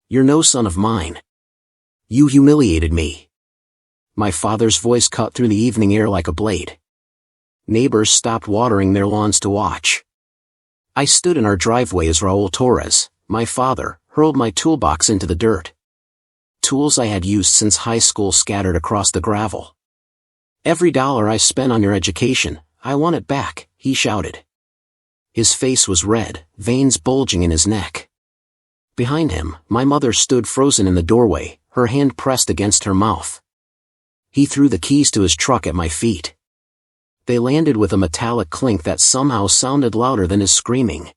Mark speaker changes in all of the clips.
Speaker 1: You're no son of mine. You humiliated me. My father's voice cut through the evening air like a blade. Neighbors stopped watering their lawns to watch. I stood in our driveway as Raul Torres, my father, hurled my toolbox into the dirt. Tools I had used since high school scattered across the gravel. Every dollar I spent on your education, I want it back, he shouted. His face was red, veins bulging in his neck. Behind him, my mother stood frozen in the doorway, her hand pressed against her mouth. He threw the keys to his truck at my feet. They landed with a metallic clink that somehow sounded louder than his screaming.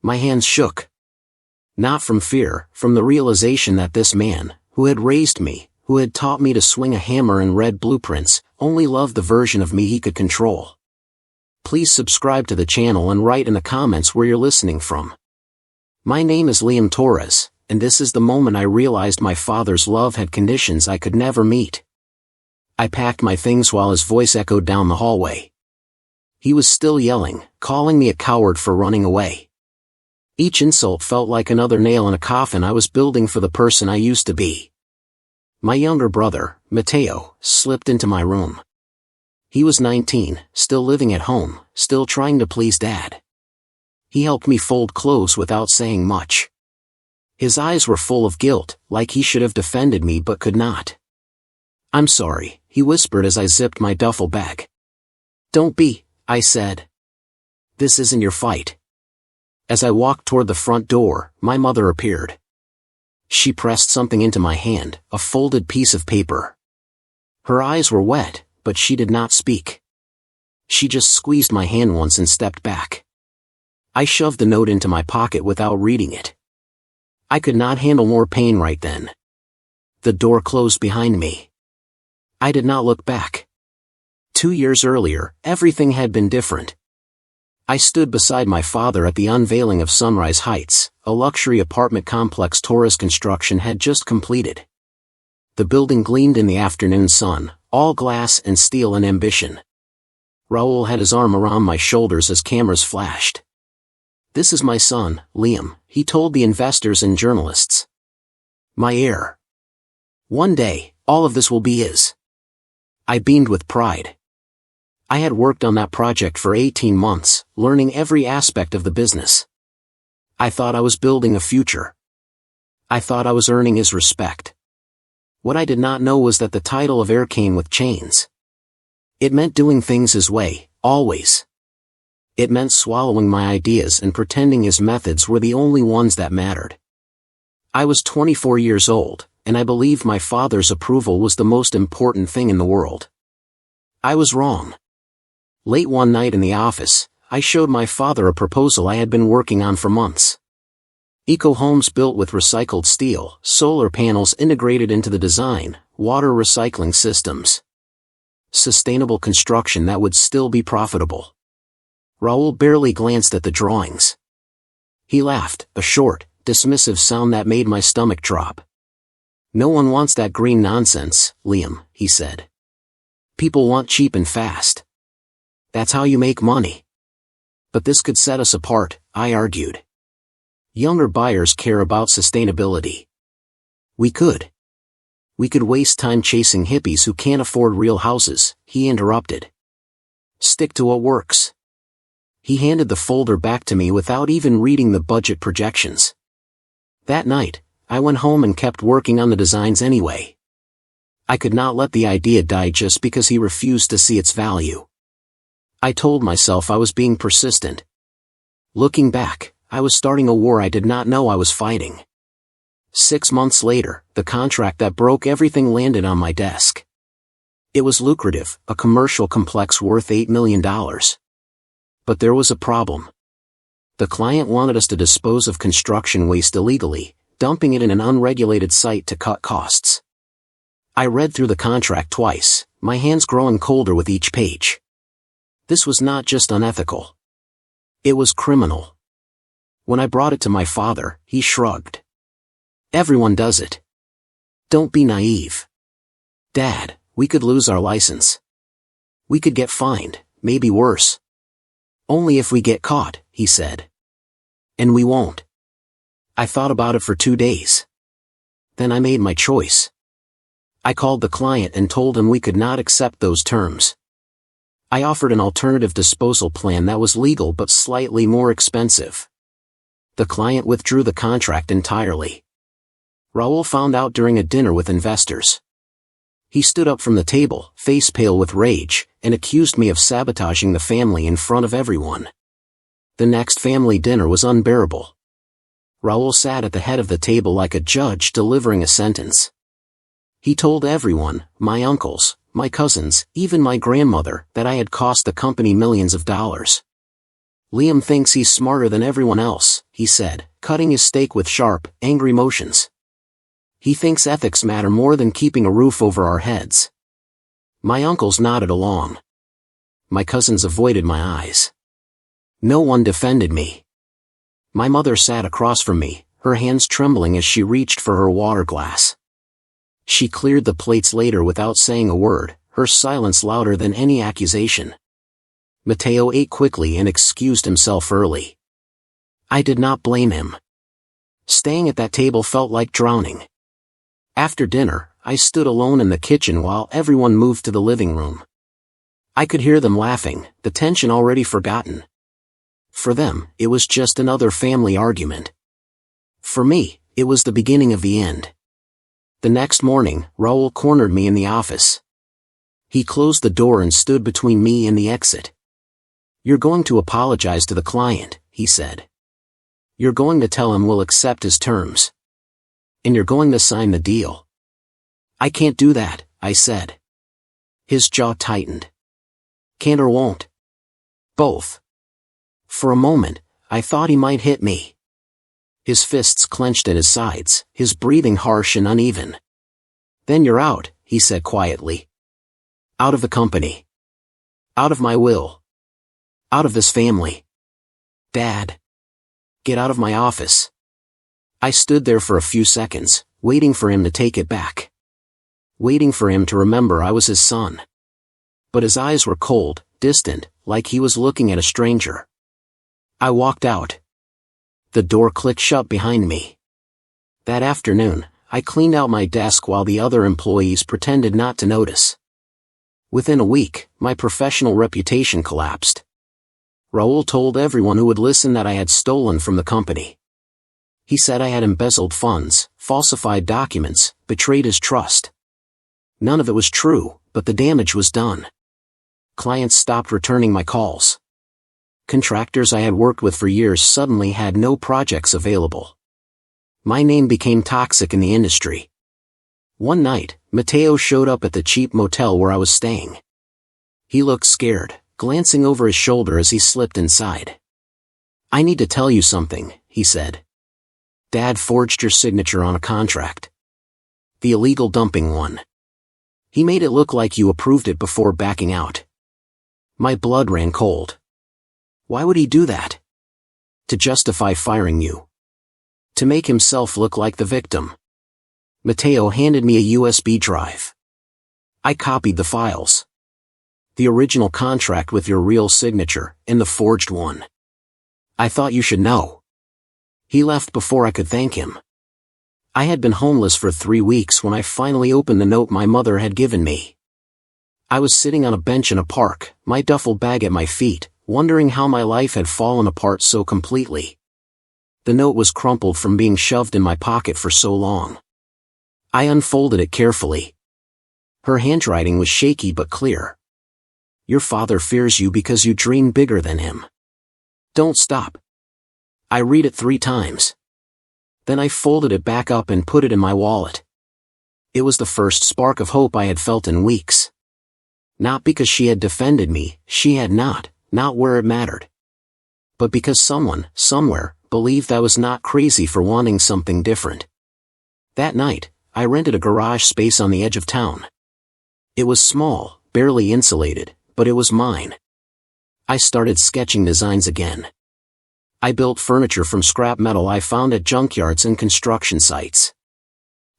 Speaker 1: My hands shook. Not from fear, from the realization that this man, who had raised me, who had taught me to swing a hammer and read blueprints, only loved the version of me he could control. Please subscribe to the channel and write in the comments where you're listening from. My name is Liam Torres, and this is the moment I realized my father's love had conditions I could never meet. I packed my things while his voice echoed down the hallway. He was still yelling, calling me a coward for running away. Each insult felt like another nail in a coffin I was building for the person I used to be. My younger brother, Mateo, slipped into my room. He was 19, still living at home, still trying to please Dad. He helped me fold clothes without saying much. His eyes were full of guilt, like he should have defended me but could not. "I'm sorry," he whispered as I zipped my duffel bag. "Don't be," I said. "This isn't your fight." As I walked toward the front door, my mother appeared. She pressed something into my hand, a folded piece of paper. Her eyes were wet, but she did not speak. She just squeezed my hand once and stepped back. I shoved the note into my pocket without reading it. I could not handle more pain right then. The door closed behind me. I did not look back. 2 years earlier, everything had been different. I stood beside my father at the unveiling of Sunrise Heights, a luxury apartment complex Torres Construction had just completed. The building gleamed in the afternoon sun, all glass and steel and ambition. Raul had his arm around my shoulders as cameras flashed. "This is my son, Liam," he told the investors and journalists. "My heir. One day, all of this will be his." I beamed with pride. I had worked on that project for 18 months, learning every aspect of the business. I thought I was building a future. I thought I was earning his respect. What I did not know was that the title of heir came with chains. It meant doing things his way, always. It meant swallowing my ideas and pretending his methods were the only ones that mattered. I was 24 years old, and I believed my father's approval was the most important thing in the world. I was wrong. Late one night in the office, I showed my father a proposal I had been working on for months. Eco-homes built with recycled steel, solar panels integrated into the design, water recycling systems. Sustainable construction that would still be profitable. Raul barely glanced at the drawings. He laughed, a short, dismissive sound that made my stomach drop. "No one wants that green nonsense, Liam," he said. "People want cheap and fast. That's how you make money." "But this could set us apart," I argued. "Younger buyers care about sustainability." We could waste time chasing hippies who can't afford real houses," he interrupted. "Stick to what works." He handed the folder back to me without even reading the budget projections. That night, I went home and kept working on the designs anyway. I could not let the idea die just because he refused to see its value. I told myself I was being persistent. Looking back, I was starting a war I did not know I was fighting. 6 months later, the contract that broke everything landed on my desk. It was lucrative, a commercial complex worth $8 million. But there was a problem. The client wanted us to dispose of construction waste illegally, dumping it in an unregulated site to cut costs. I read through the contract twice, my hands growing colder with each page. This was not just unethical. It was criminal. When I brought it to my father, he shrugged. "Everyone does it. Don't be naive. Dad, we could lose our license. We could get fined, maybe worse. Only if we get caught," he said. "And we won't." I thought about it for 2 days. Then I made my choice. I called the client and told him we could not accept those terms. I offered an alternative disposal plan that was legal but slightly more expensive. The client withdrew the contract entirely. Raul found out during a dinner with investors. He stood up from the table, face pale with rage, and accused me of sabotaging the family in front of everyone. The next family dinner was unbearable. Raul sat at the head of the table like a judge delivering a sentence. He told everyone, my uncles, my cousins, even my grandmother, that I had cost the company millions of dollars. Liam thinks he's smarter than everyone else, he said, cutting his steak with sharp, angry motions. He thinks ethics matter more than keeping a roof over our heads. My uncles nodded along. My cousins avoided my eyes. No one defended me. My mother sat across from me, her hands trembling as she reached for her water glass. She cleared the plates later without saying a word, her silence louder than any accusation. Matteo ate quickly and excused himself early. I did not blame him. Staying at that table felt like drowning. After dinner, I stood alone in the kitchen while everyone moved to the living room. I could hear them laughing, the tension already forgotten. For them, it was just another family argument. For me, it was the beginning of the end. The next morning, Raul cornered me in the office. He closed the door and stood between me and the exit. You're going to apologize to the client, he said. You're going to tell him we'll accept his terms. And you're going to sign the deal. I can't do that, I said. His jaw tightened. Can't or won't? Both. For a moment, I thought he might hit me. His fists clenched at his sides, his breathing harsh and uneven. Then you're out, he said quietly. Out of the company. Out of my will. Out of this family. Dad. Get out of my office. I stood there for a few seconds, waiting for him to take it back. Waiting for him to remember I was his son. But his eyes were cold, distant, like he was looking at a stranger. I walked out. The door clicked shut behind me. That afternoon, I cleaned out my desk while the other employees pretended not to notice. Within a week, my professional reputation collapsed. Raul told everyone who would listen that I had stolen from the company. He said I had embezzled funds, falsified documents, betrayed his trust. None of it was true, but the damage was done. Clients stopped returning my calls. Contractors I had worked with for years suddenly had no projects available. My name became toxic in the industry. One night, Matteo showed up at the cheap motel where I was staying. He looked scared, glancing over his shoulder as he slipped inside. I need to tell you something, he said. Dad forged your signature on a contract. The illegal dumping one. He made it look like you approved it before backing out. My blood ran cold. Why would he do that? To justify firing you. To make himself look like the victim. Matteo handed me a USB drive. I copied the files. The original contract with your real signature, and the forged one. I thought you should know. He left before I could thank him. I had been homeless for 3 weeks when I finally opened the note my mother had given me. I was sitting on a bench in a park, my duffel bag at my feet, wondering how my life had fallen apart so completely. The note was crumpled from being shoved in my pocket for so long. I unfolded it carefully. Her handwriting was shaky but clear. Your father fears you because you dream bigger than him. Don't stop. I read it 3 times. Then I folded it back up and put it in my wallet. It was the first spark of hope I had felt in weeks. Not because she had defended me, she had not where it mattered. But because someone, somewhere, believed I was not crazy for wanting something different. That night, I rented a garage space on the edge of town. It was small, barely insulated, but it was mine. I started sketching designs again. I built furniture from scrap metal I found at junkyards and construction sites.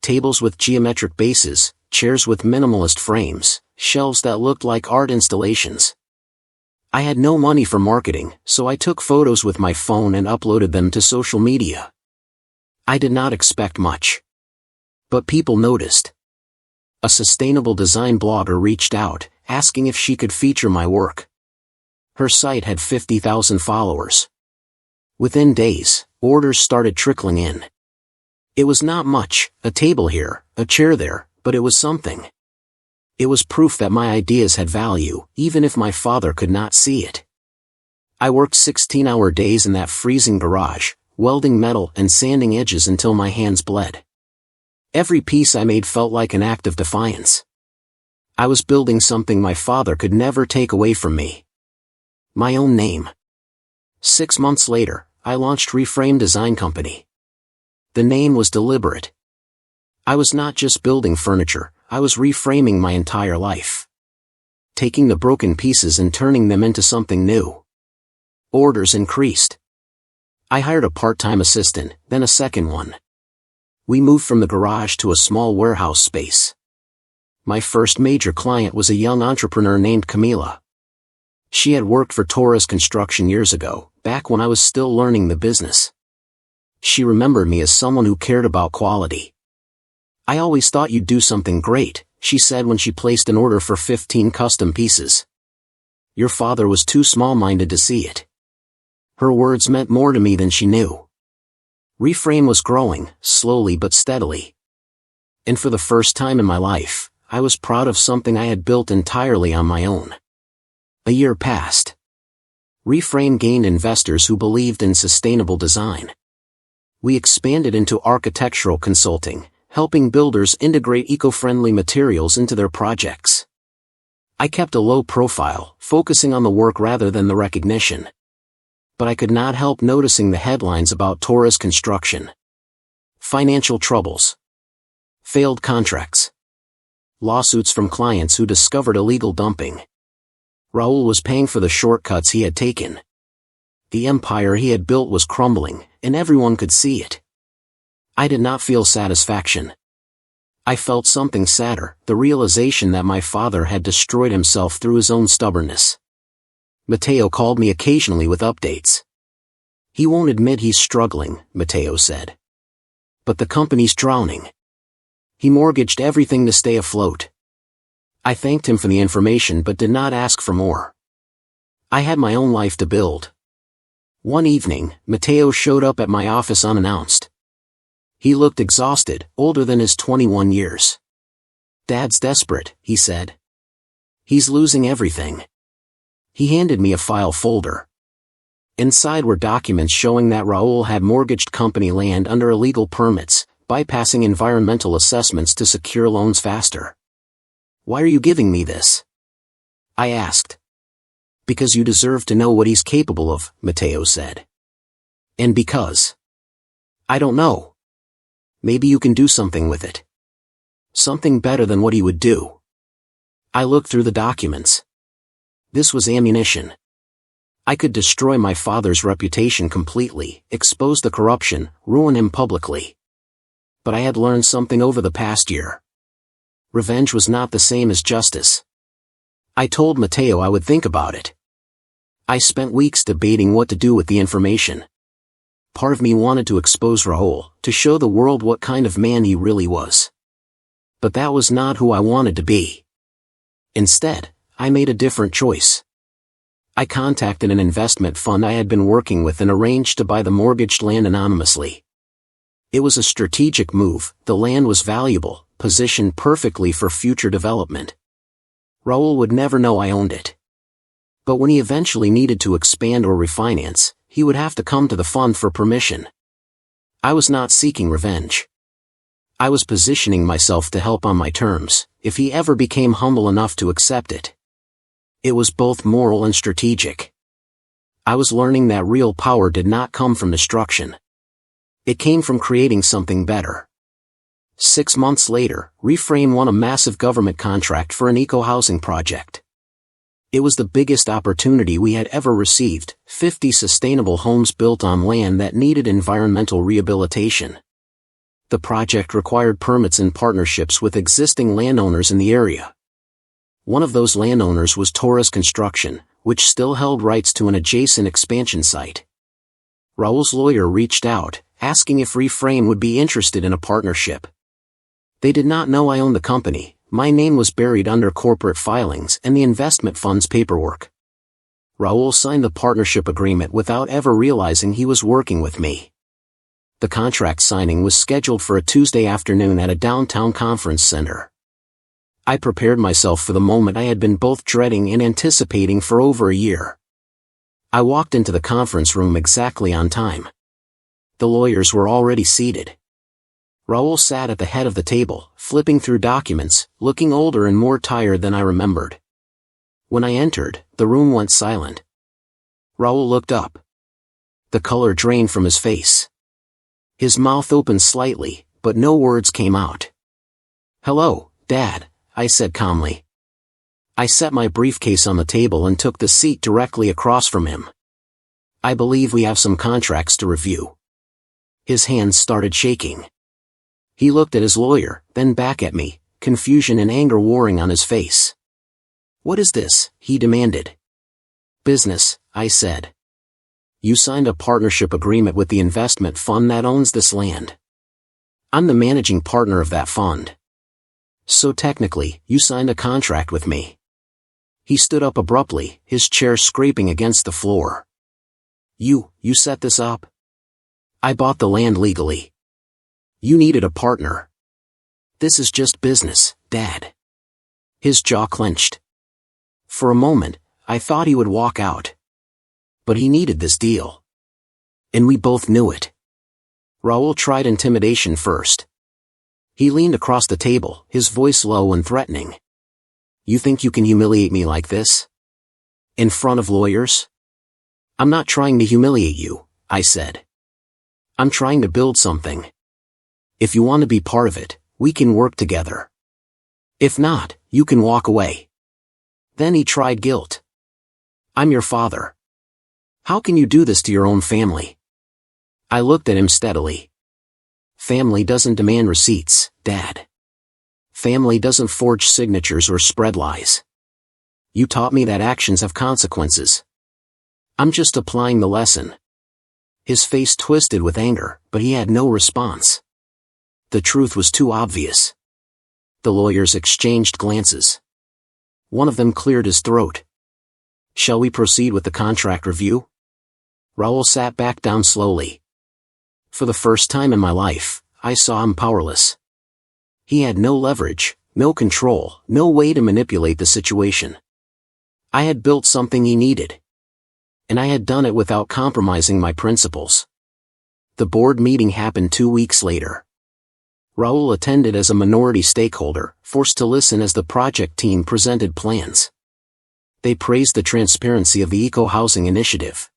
Speaker 1: Tables with geometric bases, chairs with minimalist frames, shelves that looked like art installations. I had no money for marketing, so I took photos with my phone and uploaded them to social media. I did not expect much. But people noticed. A sustainable design blogger reached out, asking if she could feature my work. Her site had 50,000 followers. Within days, orders started trickling in. It was not much, a table here, a chair there, but it was something. It was proof that my ideas had value, even if my father could not see it. I worked 16-hour days in that freezing garage, welding metal and sanding edges until my hands bled. Every piece I made felt like an act of defiance. I was building something my father could never take away from me. My own name. 6 months later, I launched Reframed Design Company. The name was deliberate. I was not just building furniture, I was reframing my entire life. Taking the broken pieces and turning them into something new. Orders increased. I hired a part-time assistant, then a second one. We moved from the garage to a small warehouse space. My first major client was a young entrepreneur named Camila. She had worked for Torres Construction years ago, back when I was still learning the business. She remembered me as someone who cared about quality. "I always thought you'd do something great," she said when she placed an order for 15 custom pieces. "Your father was too small-minded to see it." Her words meant more to me than she knew. Reframe was growing, slowly but steadily. And for the first time in my life, I was proud of something I had built entirely on my own. A year passed. Reframe gained investors who believed in sustainable design. We expanded into architectural consulting, helping builders integrate eco-friendly materials into their projects. I kept a low profile, focusing on the work rather than the recognition. But I could not help noticing the headlines about Torres Construction. Financial troubles. Failed contracts. Lawsuits from clients who discovered illegal dumping. Raul was paying for the shortcuts he had taken. The empire he had built was crumbling, and everyone could see it. I did not feel satisfaction. I felt something sadder, the realization that my father had destroyed himself through his own stubbornness. Matteo called me occasionally with updates. "He won't admit he's struggling," Matteo said. "But the company's drowning. He mortgaged everything to stay afloat." I thanked him for the information but did not ask for more. I had my own life to build. One evening, Matteo showed up at my office unannounced. He looked exhausted, older than his 21 years. "Dad's desperate," he said. "He's losing everything." He handed me a file folder. Inside were documents showing that Raul had mortgaged company land under illegal permits, bypassing environmental assessments to secure loans faster. "Why are you giving me this?" I asked. "Because you deserve to know what he's capable of," Matteo said. "And because..." "I don't know. Maybe you can do something with it. Something better than what he would do." I looked through the documents. This was ammunition. I could destroy my father's reputation completely, expose the corruption, ruin him publicly. But I had learned something over the past year. Revenge was not the same as justice. I told Matteo I would think about it. I spent weeks debating what to do with the information. Part of me wanted to expose Raul, to show the world what kind of man he really was. But that was not who I wanted to be. Instead, I made a different choice. I contacted an investment fund I had been working with and arranged to buy the mortgaged land anonymously. It was a strategic move, the land was valuable, positioned perfectly for future development. Raul would never know I owned it. But when he eventually needed to expand or refinance, he would have to come to the fund for permission. I was not seeking revenge. I was positioning myself to help on my terms, if he ever became humble enough to accept it. It was both moral and strategic. I was learning that real power did not come from destruction. It came from creating something better. 6 months later, Reframe won a massive government contract for an eco-housing project. It was the biggest opportunity we had ever received, 50 sustainable homes built on land that needed environmental rehabilitation. The project required permits and partnerships with existing landowners in the area. One of those landowners was Torres Construction, which still held rights to an adjacent expansion site. Raul's lawyer reached out, asking if Reframe would be interested in a partnership. They did not know I owned the company. My name was buried under corporate filings and the investment fund's paperwork. Raul signed the partnership agreement without ever realizing he was working with me. The contract signing was scheduled for a Tuesday afternoon at a downtown conference center. I prepared myself for the moment I had been both dreading and anticipating for over a year. I walked into the conference room exactly on time. The lawyers were already seated. Raul sat at the head of the table, flipping through documents, looking older and more tired than I remembered. When I entered, the room went silent. Raul looked up. The color drained from his face. His mouth opened slightly, but no words came out. "Hello, Dad," I said calmly. I set my briefcase on the table and took the seat directly across from him. "I believe we have some contracts to review." His hands started shaking. He looked at his lawyer, then back at me, confusion and anger warring on his face. "What is this?" he demanded. "Business," I said. "You signed a partnership agreement with the investment fund that owns this land. I'm the managing partner of that fund. So technically, you signed a contract with me." He stood up abruptly, his chair scraping against the floor. You set this up?" "I bought the land legally. You needed a partner. This is just business, Dad." His jaw clenched. For a moment, I thought he would walk out. But he needed this deal. And we both knew it. Raul tried intimidation first. He leaned across the table, his voice low and threatening. "You think you can humiliate me like this? In front of lawyers?" "I'm not trying to humiliate you," I said. "I'm trying to build something. If you want to be part of it, we can work together. If not, you can walk away." Then he tried guilt. "I'm your father. How can you do this to your own family?" I looked at him steadily. "Family doesn't demand receipts, Dad. Family doesn't forge signatures or spread lies. You taught me that actions have consequences. I'm just applying the lesson." His face twisted with anger, but he had no response. The truth was too obvious. The lawyers exchanged glances. One of them cleared his throat. "Shall we proceed with the contract review?" Raul sat back down slowly. For the first time in my life, I saw him powerless. He had no leverage, no control, no way to manipulate the situation. I had built something he needed. And I had done it without compromising my principles. The board meeting happened 2 weeks later. Raul attended as a minority stakeholder, forced to listen as the project team presented plans. They praised the transparency of the eco-housing initiative.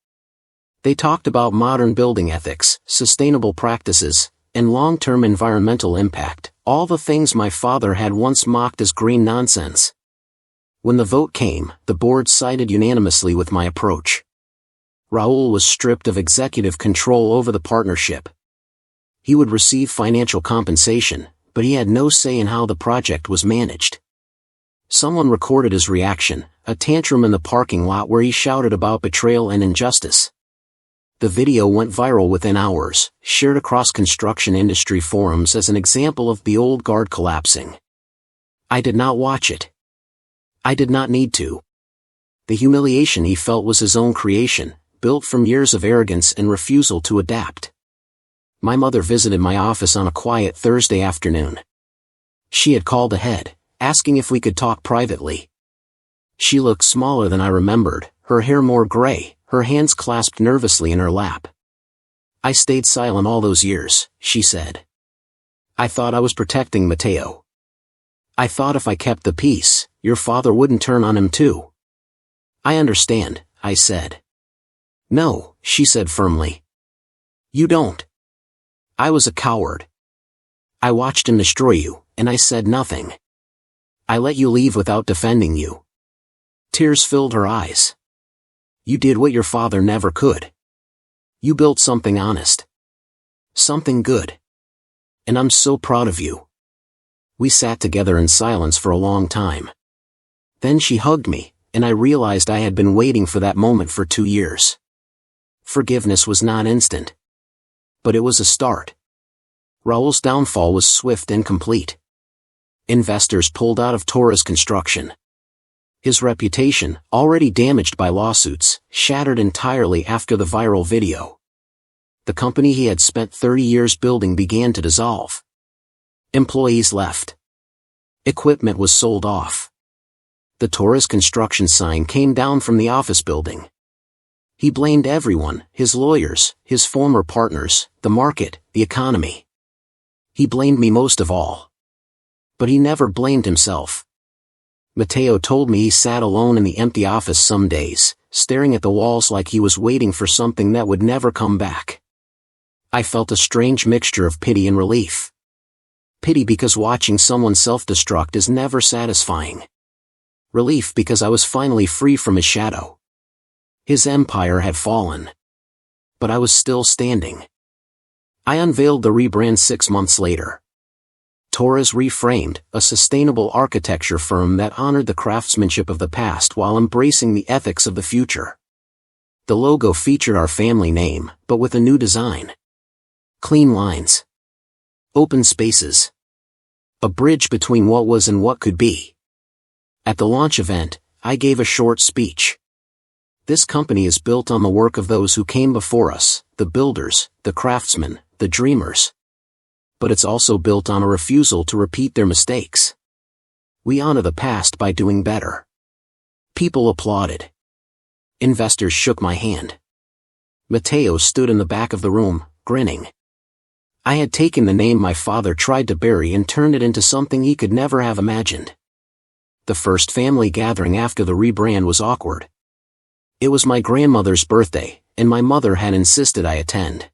Speaker 1: They talked about modern building ethics, sustainable practices, and long-term environmental impact, all the things my father had once mocked as green nonsense. When the vote came, the board sided unanimously with my approach. Raul was stripped of executive control over the partnership. He would receive financial compensation, but he had no say in how the project was managed. Someone recorded his reaction, a tantrum in the parking lot where he shouted about betrayal and injustice. The video went viral within hours, shared across construction industry forums as an example of the old guard collapsing. I did not watch it. I did not need to. The humiliation he felt was his own creation, built from years of arrogance and refusal to adapt. My mother visited my office on a quiet Thursday afternoon. She had called ahead, asking if we could talk privately. She looked smaller than I remembered, her hair more gray, her hands clasped nervously in her lap. "I stayed silent all those years," she said. "I thought I was protecting Mateo. I thought if I kept the peace, your father wouldn't turn on him too." "I understand," I said. "No," she said firmly. "You don't. I was a coward. I watched him destroy you, and I said nothing. I let you leave without defending you." Tears filled her eyes. "You did what your father never could. You built something honest. Something good. And I'm so proud of you." We sat together in silence for a long time. Then she hugged me, and I realized I had been waiting for that moment for 2 years. Forgiveness was not instant. But it was a start. Raul's downfall was swift and complete. Investors pulled out of Torres Construction. His reputation, already damaged by lawsuits, shattered entirely after the viral video. The company he had spent 30 years building began to dissolve. Employees left. Equipment was sold off. The Torres Construction sign came down from the office building. He blamed everyone, his lawyers, his former partners, the market, the economy. He blamed me most of all. But he never blamed himself. Matteo told me he sat alone in the empty office some days, staring at the walls like he was waiting for something that would never come back. I felt a strange mixture of pity and relief. Pity because watching someone self-destruct is never satisfying. Relief because I was finally free from his shadow. His empire had fallen. But I was still standing. I unveiled the rebrand 6 months later. Torres Reframed, a sustainable architecture firm that honored the craftsmanship of the past while embracing the ethics of the future. The logo featured our family name, but with a new design. Clean lines. Open spaces. A bridge between what was and what could be. At the launch event, I gave a short speech. This company is built on the work of those who came before us, the builders, the craftsmen, the dreamers. But it's also built on a refusal to repeat their mistakes. We honor the past by doing better. People applauded. Investors shook my hand. Matteo stood in the back of the room, grinning. I had taken the name my father tried to bury and turned it into something he could never have imagined. The first family gathering after the rebrand was awkward. It was my grandmother's birthday, and my mother had insisted I attend.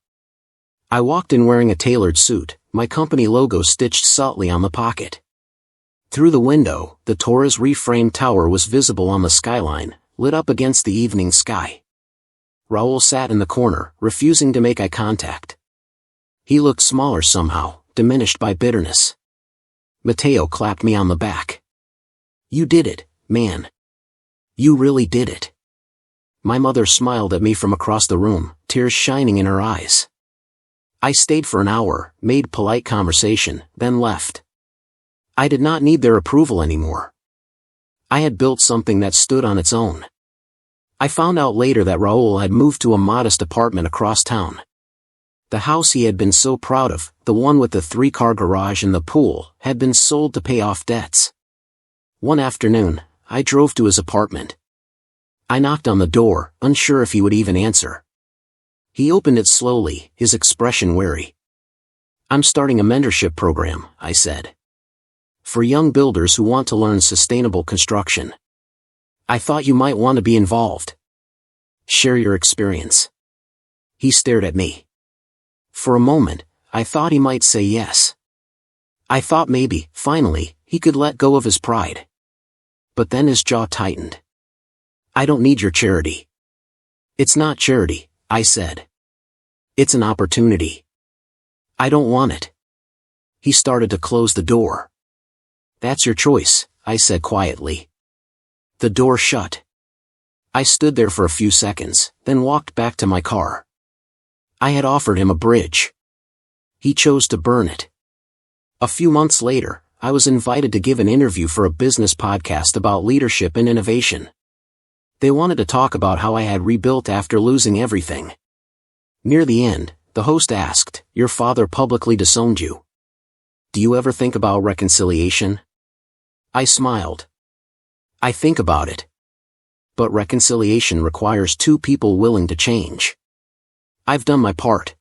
Speaker 1: I walked in wearing a tailored suit, my company logo stitched subtly on the pocket. Through the window, the Torres Reframed tower was visible on the skyline, lit up against the evening sky. Raul sat in the corner, refusing to make eye contact. He looked smaller somehow, diminished by bitterness. Matteo clapped me on the back. You did it, man. You really did it. My mother smiled at me from across the room, tears shining in her eyes. I stayed for an hour, made polite conversation, then left. I did not need their approval anymore. I had built something that stood on its own. I found out later that Raul had moved to a modest apartment across town. The house he had been so proud of, the one with the 3-car garage and the pool, had been sold to pay off debts. One afternoon, I drove to his apartment. I knocked on the door, unsure if he would even answer. He opened it slowly, his expression wary. I'm starting a mentorship program, I said. For young builders who want to learn sustainable construction. I thought you might want to be involved. Share your experience. He stared at me. For a moment, I thought he might say yes. I thought maybe, finally, he could let go of his pride. But then his jaw tightened. I don't need your charity. It's not charity, I said. It's an opportunity. I don't want it. He started to close the door. That's your choice, I said quietly. The door shut. I stood there for a few seconds, then walked back to my car. I had offered him a bridge. He chose to burn it. A few months later, I was invited to give an interview for a business podcast about leadership and innovation. They wanted to talk about how I had rebuilt after losing everything. Near the end, the host asked, "Your father publicly disowned you. Do you ever think about reconciliation?" I smiled. I think about it. But reconciliation requires two people willing to change. I've done my part.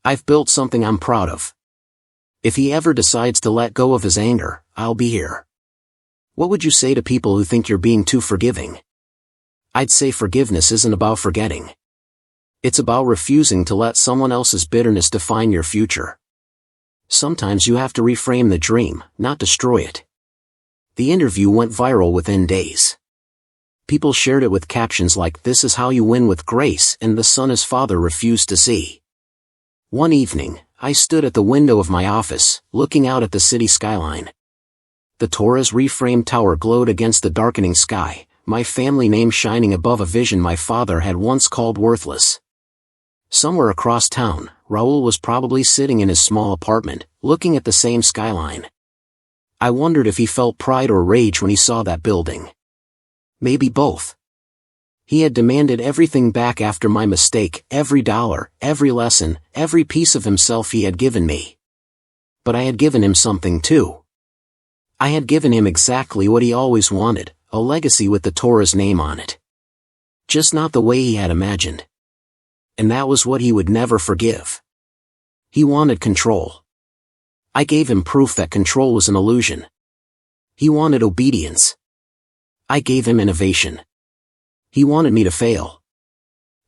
Speaker 1: I've built something I'm proud of. If he ever decides to let go of his anger, I'll be here. What would you say to people who think you're being too forgiving? I'd say forgiveness isn't about forgetting. It's about refusing to let someone else's bitterness define your future. Sometimes you have to reframe the dream, not destroy it. The interview went viral within days. People shared it with captions like "This is how you win with grace" and "The son his father refused to see." One evening, I stood at the window of my office, looking out at the city skyline. The Torres Reframed tower glowed against the darkening sky, my family name shining above a vision my father had once called worthless. Somewhere across town, Raul was probably sitting in his small apartment, looking at the same skyline. I wondered if he felt pride or rage when he saw that building. Maybe both. He had demanded everything back after my mistake, every dollar, every lesson, every piece of himself he had given me. But I had given him something too. I had given him exactly what he always wanted, a legacy with the Torah's name on it. Just not the way he had imagined. And that was what he would never forgive. He wanted control. I gave him proof that control was an illusion. He wanted obedience. I gave him innovation. He wanted me to fail.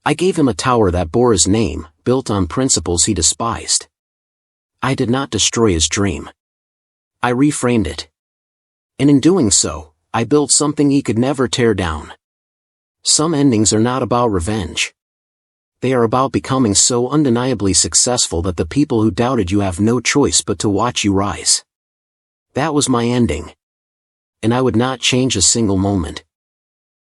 Speaker 1: I gave him a tower that bore his name, built on principles he despised. I did not destroy his dream. I reframed it. And in doing so, I built something he could never tear down. Some endings are not about revenge. They are about becoming so undeniably successful that the people who doubted you have no choice but to watch you rise. That was my ending. And I would not change a single moment.